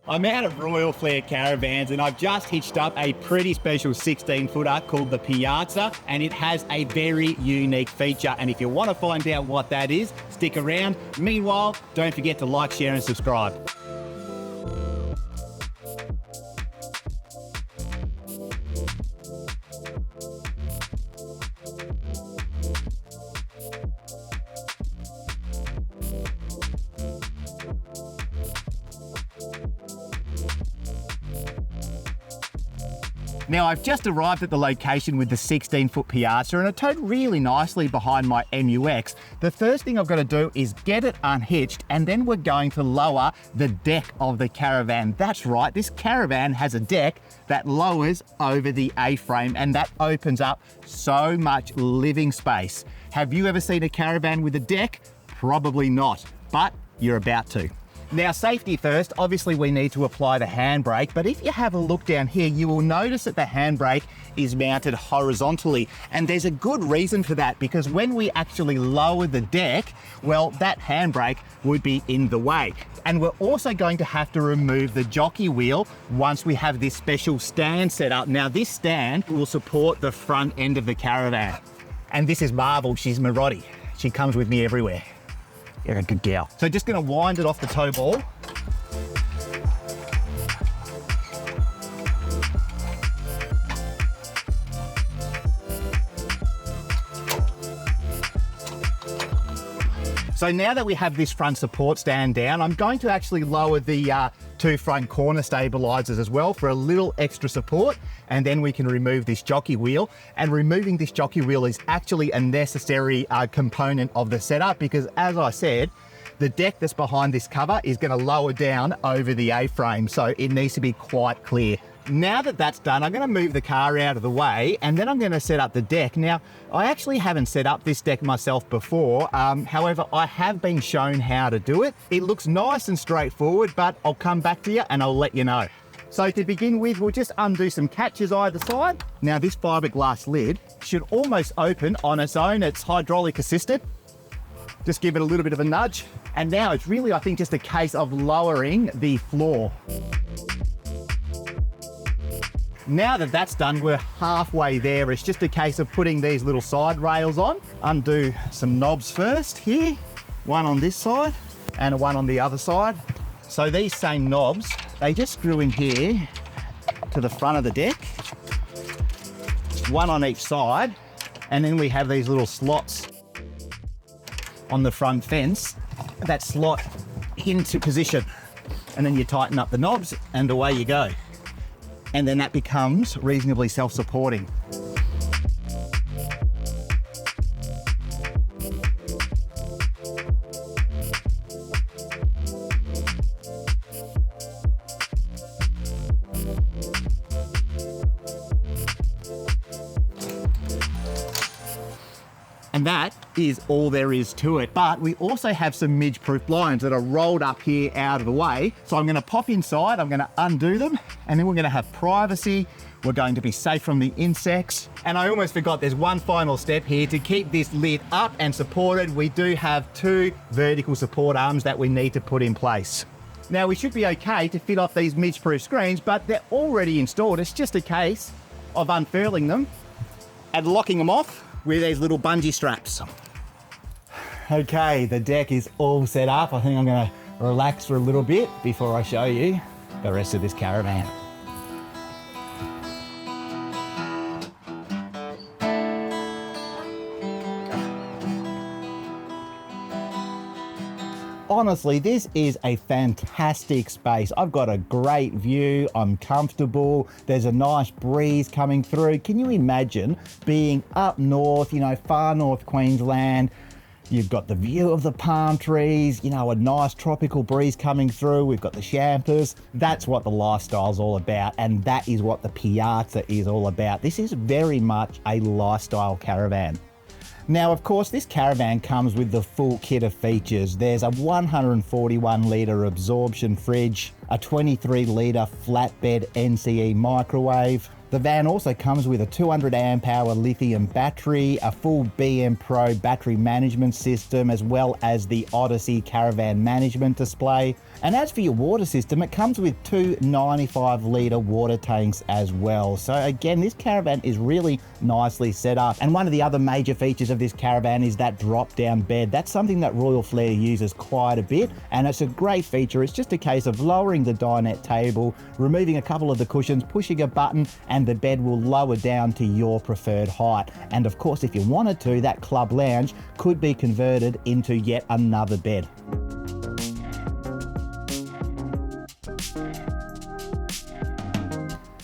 I'm out of Royal Flair Caravans and I've just hitched up a pretty special 16-footer called the Piazza, and it has a very unique feature. And if you want to find out what that is, stick around. Meanwhile, don't forget to like, share and subscribe. Now, I've just arrived at the location with the 16-foot Piazza and it towed really nicely behind my MUX. The first thing I've got to do is get it unhitched, and then we're going to lower the deck of the caravan. That's right, this caravan has a deck that lowers over the A-frame and that opens up so much living space. Have you ever seen a caravan with a deck? Probably not, but you're about to. Now, safety first, obviously we need to apply the handbrake, but if you have a look down here, you will notice that the handbrake is mounted horizontally. And there's a good reason for that, because when we actually lower the deck, well, that handbrake would be in the way. And we're also going to have to remove the jockey wheel once we have this special stand set up. Now, this stand will support the front end of the caravan. And this is Marvel, she's my Roddy. She comes with me everywhere. You're a good gal. So just gonna wind it off the tow ball. So now that we have this front support stand down, I'm going to actually lower the two front corner stabilizers as well for a little extra support, and then we can remove this jockey wheel. And removing this jockey wheel is actually a necessary component of the setup, because as I said, the deck that's behind this cover is going to lower down over the A-frame, so it needs to be quite clear. Now that that's done, I'm going to move the car out of the way and then I'm going to set up the deck. Now, I actually haven't set up this deck myself before. However, I have been shown how to do it. It looks nice and straightforward, but I'll come back to you and I'll let you know. So to begin with, we'll just undo some catches either side. Now, this fiberglass lid should almost open on its own. It's hydraulic assisted. Just give it a little bit of a nudge. And now it's really, I think, just a case of lowering the floor. Now that that's done, we're halfway there. It's just a case of putting these little side rails on. Undo some knobs first here, one on this side and one on the other side. So these same knobs, they just screw in here to the front of the deck, one on each side. And then we have these little slots on the front fence that slot into position. And then you tighten up the knobs and away you go. And then that becomes reasonably self-supporting. And that is all there is to it. But we also have some midge-proof blinds that are rolled up here out of the way. So I'm going to pop inside, I'm going to undo them, and then we're going to have privacy. We're going to be safe from the insects. And I almost forgot, there's one final step here. To keep this lid up and supported, we do have two vertical support arms that we need to put in place. Now, we should be okay to fit off these midge-proof screens, but they're already installed. It's just a case of unfurling them and locking them off with these little bungee straps. Okay, the deck is all set up. I think I'm gonna relax for a little bit before I show you the rest of this caravan. Honestly, this is a fantastic space. I've got a great view, I'm comfortable, there's a nice breeze coming through. Can you imagine being up north, you know, far north Queensland? You've got the view of the palm trees, you know, a nice tropical breeze coming through. We've got the champers. That's what the lifestyle's all about, and that is what the Piazza is all about. This is very much a lifestyle caravan. Now, of course, this caravan comes with the full kit of features. There's a 141 litre absorption fridge, a 23 litre flatbed NCE microwave. The van also comes with a 200 amp hour lithium battery, a full BM Pro battery management system, as well as the Odyssey caravan management display. And as for your water system, it comes with two 95 litre water tanks as well. So again, this caravan is really nicely set up. And one of the other major features of this caravan is that drop down bed. That's something that Royal Flair uses quite a bit, and it's a great feature. It's just a case of lowering the dinette table, removing a couple of the cushions, pushing a button, and the bed will lower down to your preferred height. And of course, if you wanted to, that club lounge could be converted into yet another bed.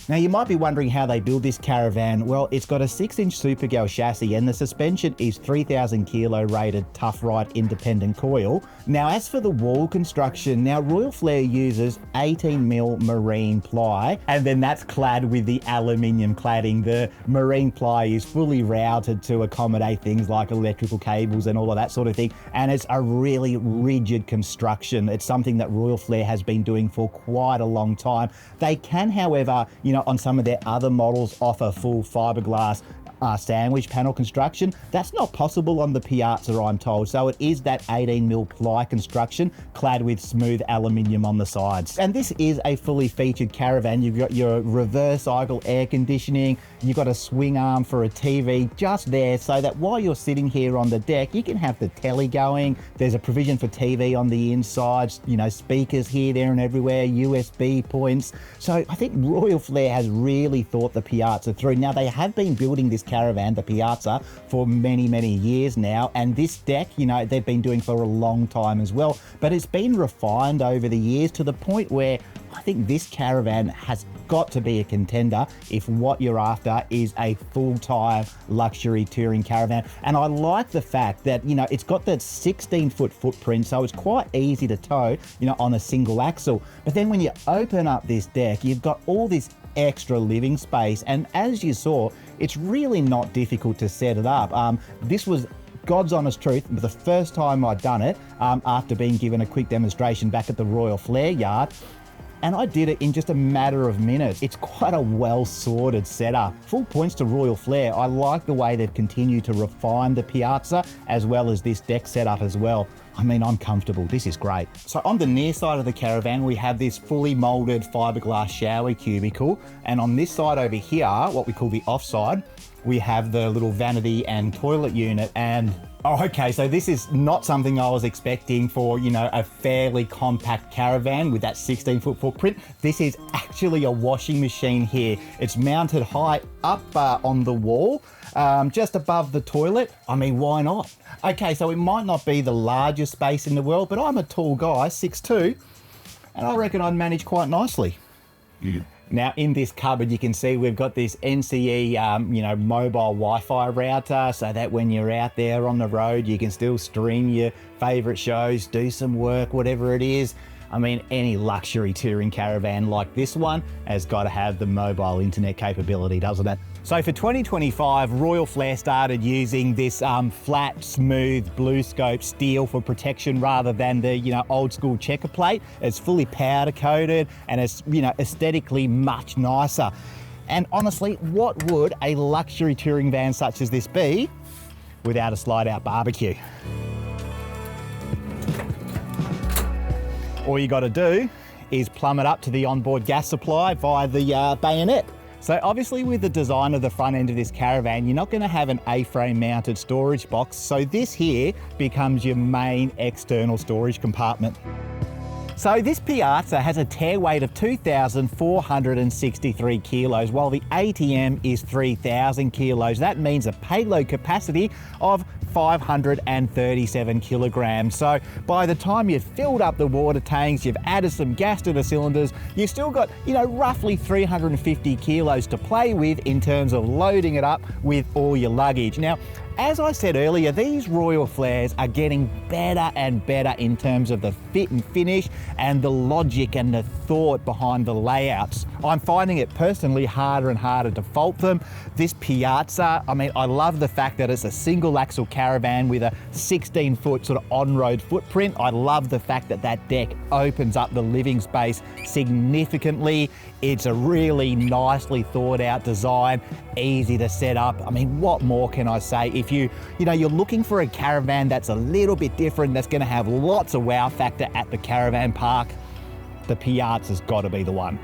Now you might be wondering how they build this caravan. Well, it's got a 6-inch Supergal chassis and the suspension is 3,000 kilo rated Tough Ride independent coil. Now as for the wall construction, now Royal Flair uses 18mm marine ply, and then that's clad with the aluminium cladding. The marine ply is fully routed to accommodate things like electrical cables and all of that sort of thing, and it's a really rigid construction. It's something that Royal Flair has been doing for quite a long time. They can, however, on some of their other models, offer full fiberglass sandwich panel construction. That's not possible on the Piazza, I'm told. So it is that 18mm ply construction clad with smooth aluminium on the sides. And this is a fully featured caravan. You've got your reverse cycle air conditioning, you've got a swing arm for a TV just there, so that while you're sitting here on the deck, you can have the telly going. There's a provision for TV on the inside, speakers here, there and everywhere, USB points. So I think Royal Flair has really thought the Piazza through. Now they have been building this caravan, the Piazza, for many, many years now, and this deck, they've been doing for a long time as well, but it's been refined over the years to the point where I think this caravan has got to be a contender if what you're after is a full-time luxury touring caravan. And I like the fact that, it's got that 16-foot footprint, so it's quite easy to tow, on a single axle. But then when you open up this deck, you've got all this extra living space, and as you saw, it's really not difficult to set it up. This was God's honest truth, the first time I'd done it, after being given a quick demonstration back at the Royal Flair yard, and I did it in just a matter of minutes. It's quite a well-sorted setup. Full points to Royal Flair. I like the way they've continued to refine the Piazza as well as this deck setup as well. I'm comfortable. This is great. So on the near side of the caravan, we have this fully molded fiberglass shower cubicle. And on this side over here, what we call the offside, we have the little vanity and toilet unit. And okay, so this is not something I was expecting for, a fairly compact caravan with that 16-foot footprint. This is actually a washing machine here. It's mounted high up on the wall, just above the toilet. Why not? Okay, so it might not be the largest space in the world, but I'm a tall guy, 6'2", and I reckon I'd manage quite nicely. Yeah. Now in this cupboard, you can see we've got this NCE, mobile Wi-Fi router, so that when you're out there on the road, you can still stream your favorite shows, do some work, whatever it is. Any luxury touring caravan like this one has got to have the mobile internet capability, doesn't it? So for 2025, Royal Flair started using this flat, smooth, blue scope steel for protection rather than the, old school checker plate. It's fully powder coated and it's, aesthetically much nicer. And honestly, what would a luxury touring van such as this be without a slide out barbecue? All you got to do is plumb it up to the onboard gas supply via the bayonet. So obviously with the design of the front end of this caravan, you're not going to have an A-frame mounted storage box. So this here becomes your main external storage compartment. So this Piazza has a tare weight of 2,463 kilos, while the ATM is 3,000 kilos. That means a payload capacity of 537 kilograms. So by the time you've filled up the water tanks, you've added some gas to the cylinders, you've still got, roughly 350 kilos to play with in terms of loading it up with all your luggage. Now, As I said earlier, these Royal Flairs are getting better and better in terms of the fit and finish and the logic and the thought behind the layouts. I'm finding it personally harder and harder to fault them. This Piazza, I mean, I love the fact that it's a single axle caravan with a 16-foot sort of on-road footprint. I love the fact that that deck opens up the living space significantly. It's a really nicely thought out design, easy to set up. I mean, what more can I say? If you're looking for a caravan that's a little bit different, that's going to have lots of wow factor at the caravan park, the Piazza's got to be the one.